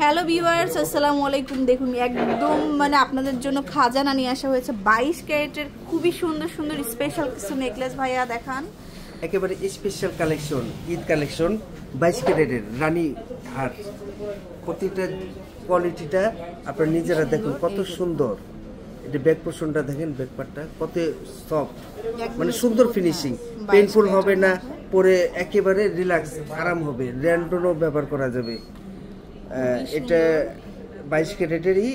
Hello viewers, আসসালামু আলাইকুম। দেখুন একদম মানে আপনাদের জন্য খাজানা নিয়ে আসা হয়েছে 22 ক্যারেটের খুবই সুন্দর সুন্দর স্পেশাল কিছু নেকলেস। ভাইয়া দেখান, একেবারে স্পেশাল কালেকশন, ঈদ কালেকশন 22 ক্যারেটের রানী হার। প্রতিটা কোয়ালিটিটা আপনারা নিজেরা দেখুন কত সুন্দর। এটা ব্যাক পোর্শনটা দেখেন, ব্যাক পার্টটা কত সফট, মানে সুন্দর ফিনিশিং, পেইনফুল হবে না, পরে একেবারে রিল্যাক্স আরাম হবে, র্যান্ডনও ব্যবহার করা যাবে। এটা 22 ক্যারেটেরই,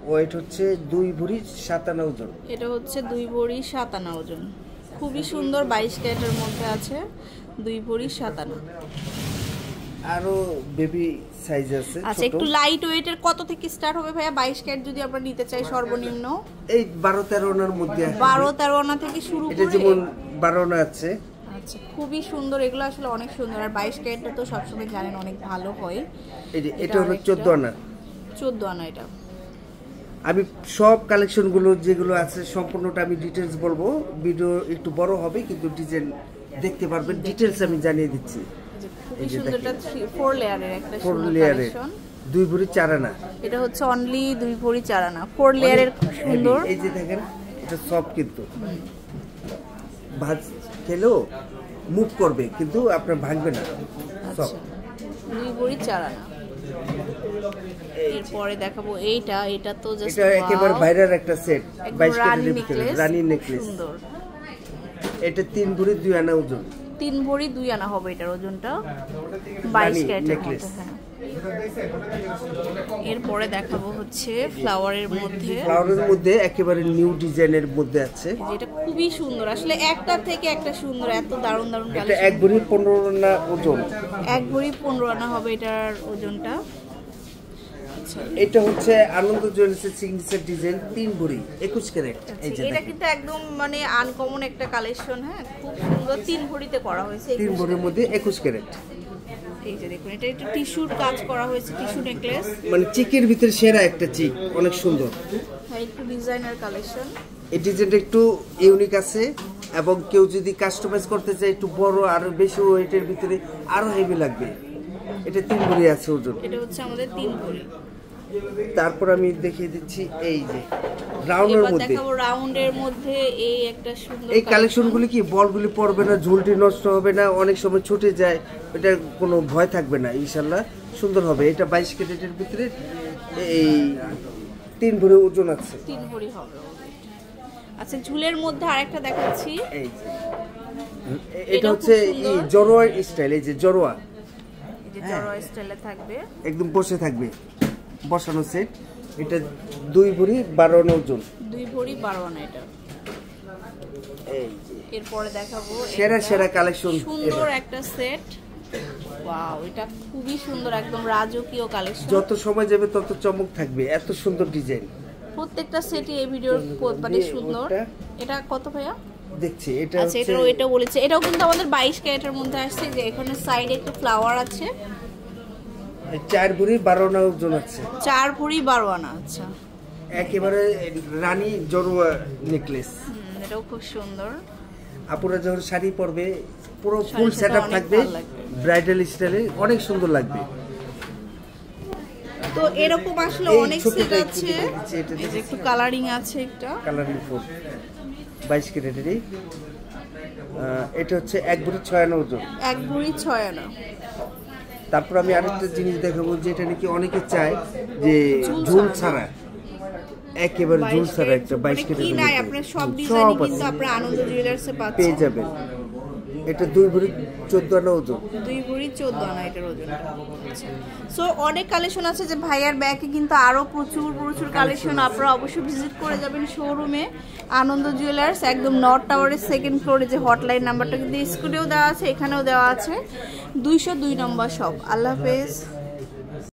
ওয়েট হচ্ছে 2 ভরি 7 আনা ওজন। এটা হচ্ছে 2 ভরি 7 আনা ওজন, খুবই সুন্দর। 22 ক্যারেটের মধ্যে আছে 2 ভরি 7 আনা। আরো বেবি সাইজ আছে। আচ্ছা, একটু লাইট ওয়েটের কত থেকে স্টার্ট হবে ভাইয়া 22 ক্যারেট যদি আমরা নিতে চাই? সর্বনিম্ন এই 12-13 আনার মধ্যে, 12-13 আনা থেকে শুরু করে। এটা যেমন 12 আনা আছে। আচ্ছা, খুবই সুন্দর, এগুলো আসলে অনেক সুন্দর। আর 22 ক্যারেটটা তো সবসময় জানেন অনেক ভালো হয়। এটা হলো 14 আনা। 14 আনা। এটা আমি সব কালেকশনগুলো যেগুলো আছে সম্পূর্ণটা আমি ডিটেলস বলবো, ভিডিও একটু বড় হবে কিন্তু ডিজাইন দেখতে পারবেন, ডিটেলস আমি জানিয়ে দিচ্ছি। খুবই সুন্দর, এটা 4 লেয়ারের একটা 4 লেয়ারের 2 ভরি 4 আনা। এটা হচ্ছে অনলি 2 ভরি 4 আনা, 4 লেয়ারের সুন্দর। এই যে দেখেন, এটা সব কিন্তু ভাঁজ খেলেও মুভ করবে কিন্তু আপনার ভাঙবে না, সব 2 ভরি 4 আনা। এরপরে দেখাবো এটা তো জাস্ট এটা একেবারে ভাইরাল একটা সেট 22 ক্যারেটের ভিতরে রানী নেকলেস। সুন্দর। এটা 3 ভরি 2 আনা ওজন। 3 ভরি 2 আনা হবে এটার ওজনটা 22 ক্যারেটের মধ্যে। হ্যাঁ, এরপরে দেখাবো হচ্ছে ফ্লাওয়ারের মধ্যে একেবারে নিউ ডিজাইনের মধ্যে আছে। এটা খুবই সুন্দর, আসলে একটা থেকে একটা সুন্দর, এত দারুণ দারুণ কালেকশন। এটা 1 ভরি 15 আনা ওজন। 1 ভরি 15 আনা হবে এটার ওজনটা। এটা হচ্ছে আনন্দ জুয়েলার্সের সিগনেচার ডিজাইন 3 ভরি 21 ক্যারেট। এই যে এটা কিন্তু একদম মানে আনকমন একটা কালেকশন। হ্যাঁ, খুব সুন্দর, 3 ভরিতে করা হয়েছে, 3 ভরির মধ্যে 21 ক্যারেট। এই যে দেখুন, এটা একটু টিস্যুর কাজ করা হয়েছে, টিস্যু নেকলেস, মানে চিকের ভিতরে সেরা একটা চিক, অনেক সুন্দর। হ্যাঁ, একটু ডিজাইনার কালেকশন। এই ডিজাইনটা একটু ইউনিক আছে, এবং কেউ যদি কাস্টমাইজ করতে চায় একটু বড় আর বেশি ওয়েটের ভিতরে আরো হেভি লাগবে। এটা 3 ভরি আছে ওজন। এটা হচ্ছে আমাদের 3 ভরি। তারপর আমি দেখিয়ে দিচ্ছি এই যে রাউন্ডের মধ্যে, দেখাবো রাউন্ডের মধ্যে এই একটা সুন্দর। এই কালেকশনগুলি কি বলগুলি পড়বে না, ঝুলটি নষ্ট হবে না, অনেক সময় ছুটে যায়, এটা কোনো ভয় থাকবে না, ইনশাআল্লাহ সুন্দর হবে। এটা 22 ক্যারেটের ভিতরে এই 3 ভরি ওজন আছে। 3 ভরি হবে। আচ্ছা, ঝুলের মধ্যে আরেকটা দেখাচ্ছি। এই যে এটা হচ্ছে জড়োয়া স্টাইল। এই যে জড়োয়া, এই যে জড়োয়া স্টাইলে থাকবে, একদম বসে থাকবে, বসানো সেট। এটা 2 ভরি 12 আনা ওজন। 2 ভরি 12 আনা এটা। এই যে এরপরে দেখাবো সেরা কালেকশন, সুন্দর একটা সেট। ওয়াও, এটা খুবই সুন্দর, একদম রাজকীয় কালেকশন। যত সময় যাবে তত চমক থাকবে, এত সুন্দর ডিজাইন। প্রত্যেকটা সেটই এই ভিডিওর মানে সুন্দর। এটা কত ভাইয়া দেখছি? এটা আচ্ছা, এটা বলেছে, এটাও কিন্তু আমাদের 22 ক্যারেটের মধ্যে আসছে। যে এখানে সাইডে একটা ফ্লাওয়ার আছে। 4 ভরি 12 আনা ওজন আছে। 4 ভরি 12 আনা। আচ্ছা, একেবারে রানী জড়োয়া নেকলেস। এটাও খুব সুন্দর। আপুরা যখন শাড়ি পরবে পুরো ফুল সেটআপ থাকবে, ব্রাইডাল স্টাইলে অনেক সুন্দর লাগবে। তো এরকম আসলে অনেক সেট আছে। এই যে একটু কালারিং আছে, একটা কালারিং ফুল 22 ক্যারেটেরই। এটা হচ্ছে 1 ভরি 6 আনা ওজন। 1 ভরি 6 আনা। তারপর আমি আরেকটা জিনিস দেখাবো, যেটা নাকি অনেকে চায় যে ঝুল ছাড়া, একেবারে ঝুল ছাড়া একটা 22 ক্যারেটের কি নাই, আপনারা সব ডিজাইন কিন্তু আপনারা আনন্দ জুয়েলার্সে পেয়ে যাবেন। এটা 2 ভরি 14 আনা ওজন। 2 ভরি 14 আনা এটার ওজনটা। সো অনেক কালেকশন আছে। যে ভাইয়ার ব্যাগে কিন্তু আরো প্রচুর কালেকশন। আপনারা অবশ্যই ভিজিট করে যাবেন শোরুমে, আনন্দ জুয়েলার্স, একদম নর্থ টাওয়ারের 2nd ফ্লোরে। যে হটলাইন নাম্বারটা কিন্তু স্ক্রিনেও দেওয়া আছে, এখানেও দেওয়া আছে, 202 নম্বর শপ। আল্লাহ হাফেজ।